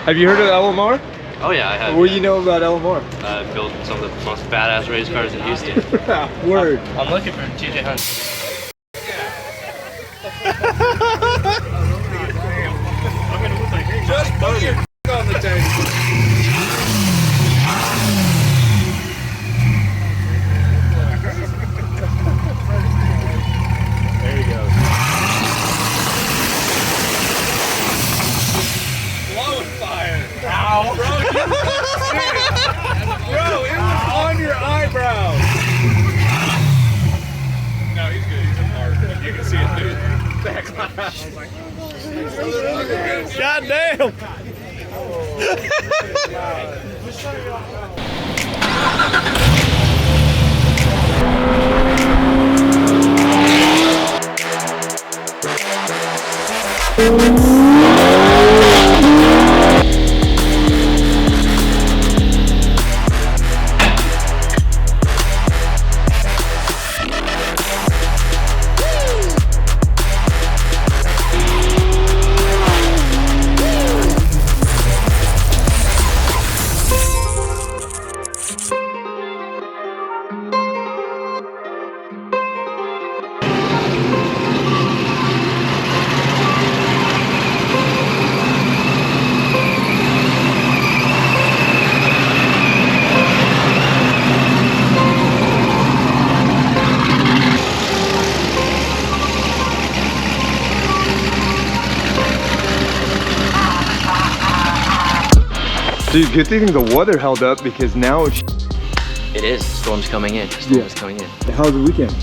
Have you heard of LMR? Oh yeah, I have. What do you know about LMR? Built some of the most badass race cars in Houston. Word. I'm looking for TJ Hunt. Just put your on the table. There you go. Blowing fire. Ow. Bro, bro, it was on your eyebrow. No, he's good. He's in park. You can see it through the glass. God damn. Dude, good thing the weather held up because now it's... It is. The storm's coming in. The storm is coming in. How was the weekend?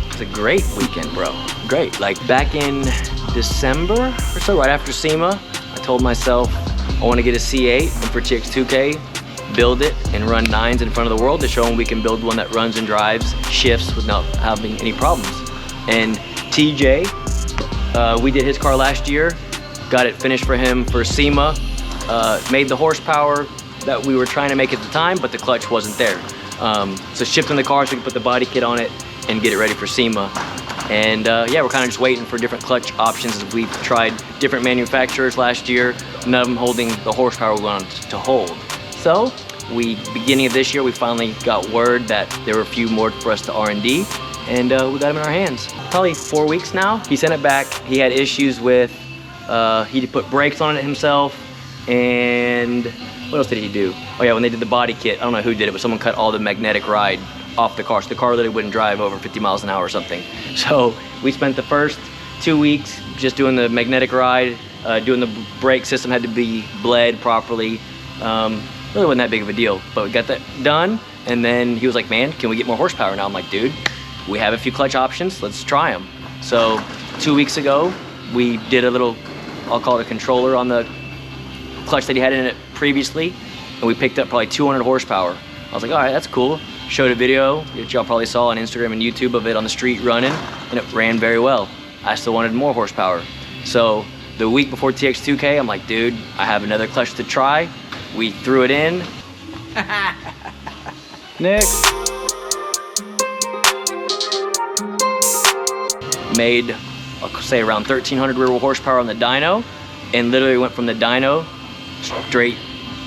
It's a great weekend, bro. Great. Like back in December or so, right after SEMA, I told myself I want to get a C8 and for TX2K, build it and run 9s in front of the world to show them we can build one that runs and drives shifts without having any problems. And TJ, we did his car last year, got it finished for him for SEMA. Made the horsepower that we were trying to make at the time, but the clutch wasn't there. So shifting the car so we could put the body kit on it and get it ready for SEMA. And yeah, we're kind of just waiting for different clutch options. We've tried different manufacturers last year, none of them holding the horsepower we wanted to hold. So beginning of this year, we finally got word that there were a few more for us to R&D, and we got them in our hands. Probably 4 weeks now. He sent it back. He had issues with, he put brakes on it himself. And what else did he do? Oh yeah, when they did the body kit, I don't know who did it, but someone cut all the magnetic ride off the car. So the car literally wouldn't drive over 50 miles an hour or something. So we spent the first 2 weeks just doing the magnetic ride, doing the brake system had to be bled properly. Really wasn't that big of a deal, but we got that done. And then he was like, man, can we get more horsepower now? I'm like, dude, we have a few clutch options, let's try them. So 2 weeks ago, we did a little, I'll call it a controller on the clutch that he had in it previously, and we picked up probably 200 horsepower. I was like, all right, that's cool. Showed a video that y'all probably saw on Instagram and YouTube of it on the street running, and it ran very well. I still wanted more horsepower. So the week before TX2K, I'm like, dude, I have another clutch to try. We threw it in. Next. Made, I'll say around 1,300 rear wheel horsepower on the dyno, and literally went from the dyno straight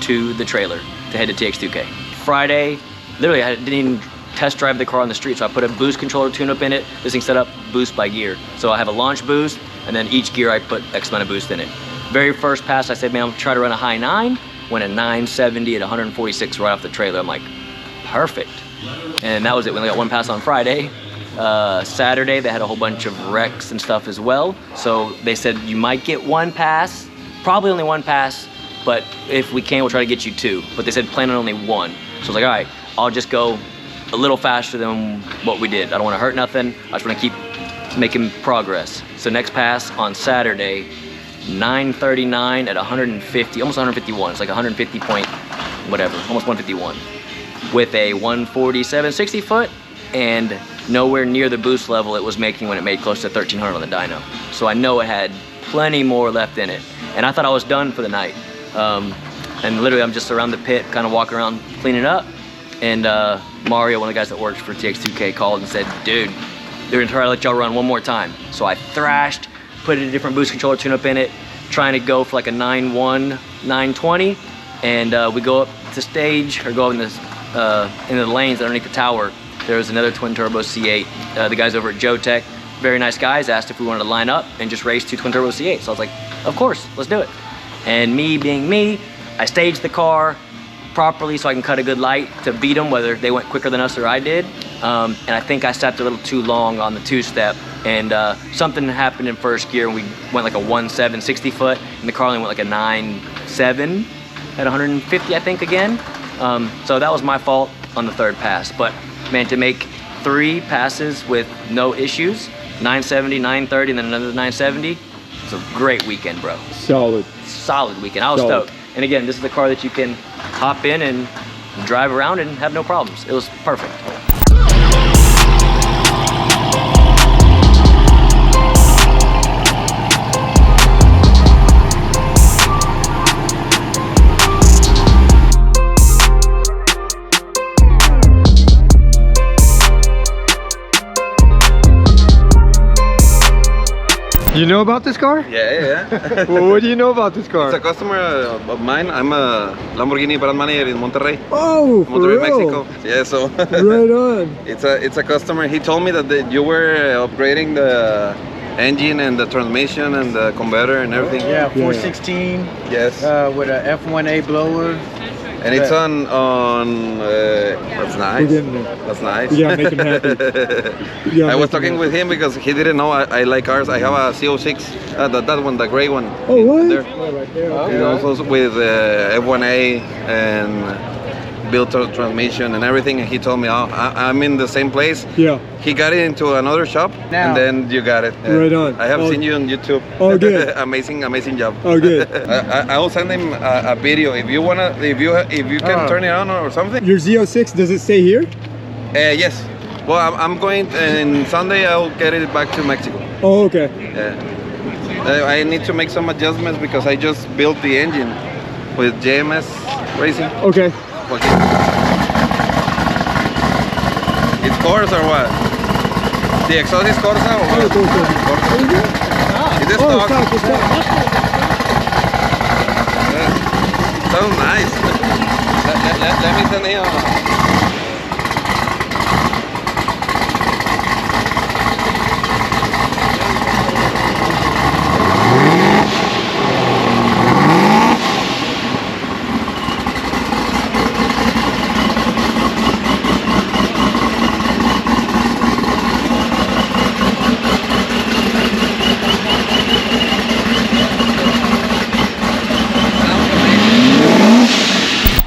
to the trailer to head to TX2K. Friday, literally I didn't even test drive the car on the street, so I put a boost controller tune-up in it. This thing's set up boost by gear. So I have a launch boost, and then each gear I put X amount of boost in it. Very first pass, I said, man, I'm gonna try to run a high 9, went a 970 at 146 right off the trailer. I'm like, perfect. And that was it. We only got one pass on Friday. Saturday, they had a whole bunch of wrecks and stuff as well. So they said, you might get one pass, probably only one pass, but if we can, we'll try to get you 2. But they said plan on only 1. So I was like, all right, I'll just go a little faster than what we did. I don't want to hurt nothing. I just want to keep making progress. So next pass on Saturday, 939 at 150, almost 151. It's like 150 point whatever, almost 151. With a 147 60 foot and nowhere near the boost level it was making when it made close to 1,300 on the dyno. So I know it had plenty more left in it. And I thought I was done for the night. And literally I'm just around the pit, kind of walking around cleaning up. And Mario, one of the guys that works for TX2K, called and said, dude, they're gonna try to let y'all run one more time. So I thrashed, put a different boost controller tune-up in it, trying to go for like a 9.1 920, and we go up to stage, or go in this into the lanes underneath the tower. There was another twin turbo C8. The guys over at Jotech, very nice guys, asked if we wanted to line up and just race 2 twin turbo C8. So I was like, of course, let's do it. And me being me, I staged the car properly so I can cut a good light to beat them, whether they went quicker than us or I did. And I think I stepped a little too long on the 2-step, and something happened in first gear, and we went like a 1.7 60 foot, and the car only went like a 9.7 at 150, I think, again. So that was my fault on the 3rd pass. But man, to make 3 passes with no issues, 970, 930, and then another 970, it's a great weekend, bro. Solid. Solid weekend. I was stoked. And again, this is the car that you can hop in and drive around and have no problems. It was perfect. You know about this car? Yeah. Well, what do you know about this car? It's a customer of mine. I'm a Lamborghini brand manager in Monterrey. Oh, for Monterrey, real? Mexico. Yeah, so Right on. it's a customer. He told me that you were upgrading the engine and the transmission and the converter and everything. Yeah, 416 Yes. with a F1A blower. And it's on that's nice. That's nice. Yeah, make him happy. I was talking with him because he didn't know I like cars. I have a C06, that one, the gray one. Oh, what? There. Oh, right there. And also with F1A and built transmission and everything. And he told me, oh, I'm in the same place. Yeah. He got it into another shop, Now. and then you got it. Right on. I have Oh. seen you on YouTube. Oh, good. amazing job. Oh, good. I will send him a video if you wanna, if you can turn it on or something. Your Z06, does it stay here? Yes. Well, I'm going, and Sunday I'll get it back to Mexico. Oh, okay. I need to make some adjustments because I just built the engine with JMS Racing. Okay. Okay. It's Corsa or what? The exhaust is Corsa or what? Oh, It is oh, stock. it's stock. Sounds nice. Let me send him.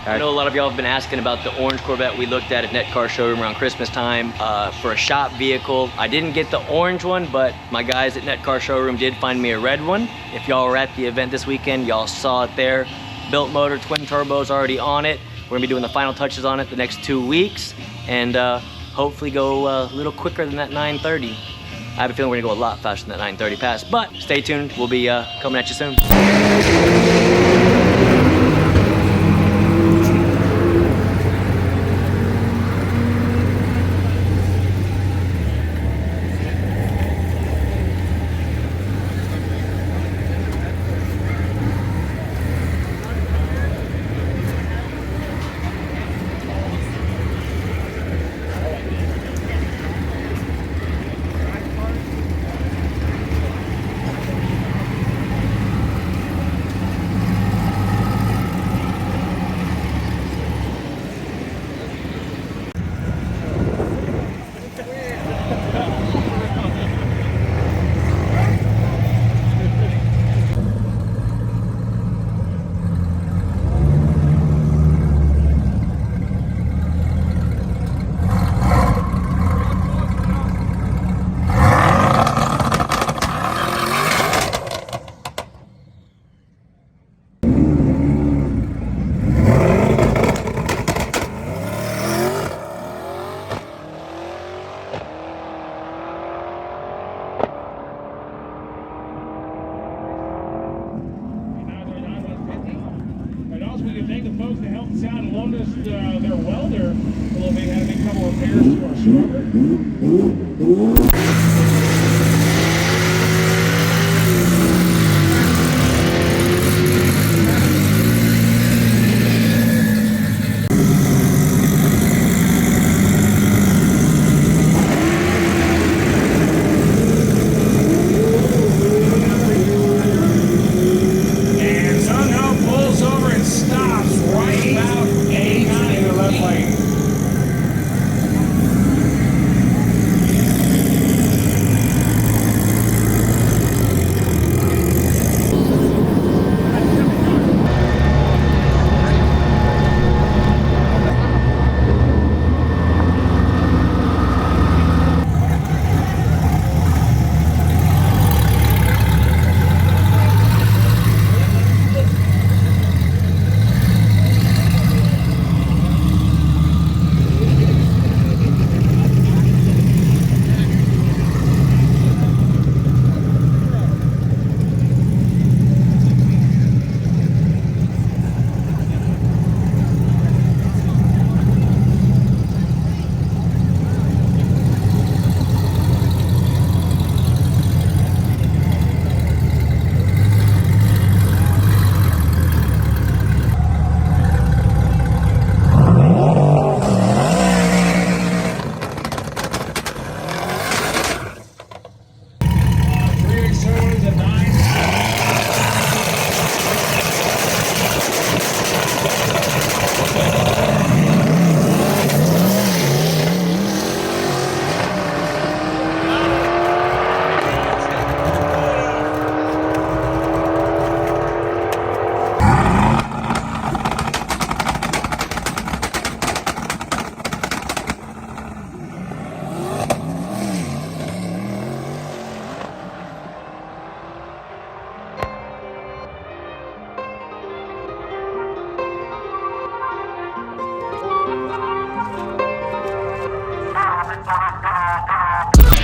I know a lot of y'all have been asking about the orange Corvette we looked at Netcar Showroom around Christmas time for a shop vehicle. I didn't get the orange one, but my guys at Netcar Showroom did find me a red one. If y'all were at the event this weekend, y'all saw it there. Built motor, twin turbos already on it. We're gonna be doing the final touches on it the next 2 weeks, and hopefully go a little quicker than that 930. I have a feeling we're gonna go a lot faster than that 930 pass, but stay tuned. We'll be coming at you soon. Their welder a little bit, had to make a couple repairs to our scrubber.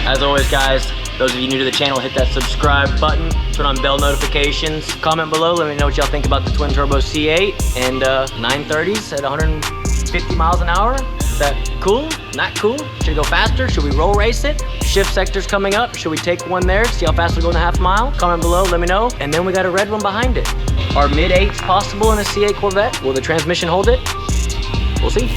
As always, guys, those of you new to the channel, hit that subscribe button, turn on bell notifications, comment below, let me know what y'all think about the Twin Turbo C8 and 930s at 150 miles an hour. Is that cool? Not cool? Should it go faster? Should we roll race it? Shift sector's coming up. Should we take one there, see how fast we go in a half mile? Comment below, let me know. And then we got a red one behind it. Are mid-8s possible in a C8 Corvette? Will the transmission hold it? We'll see.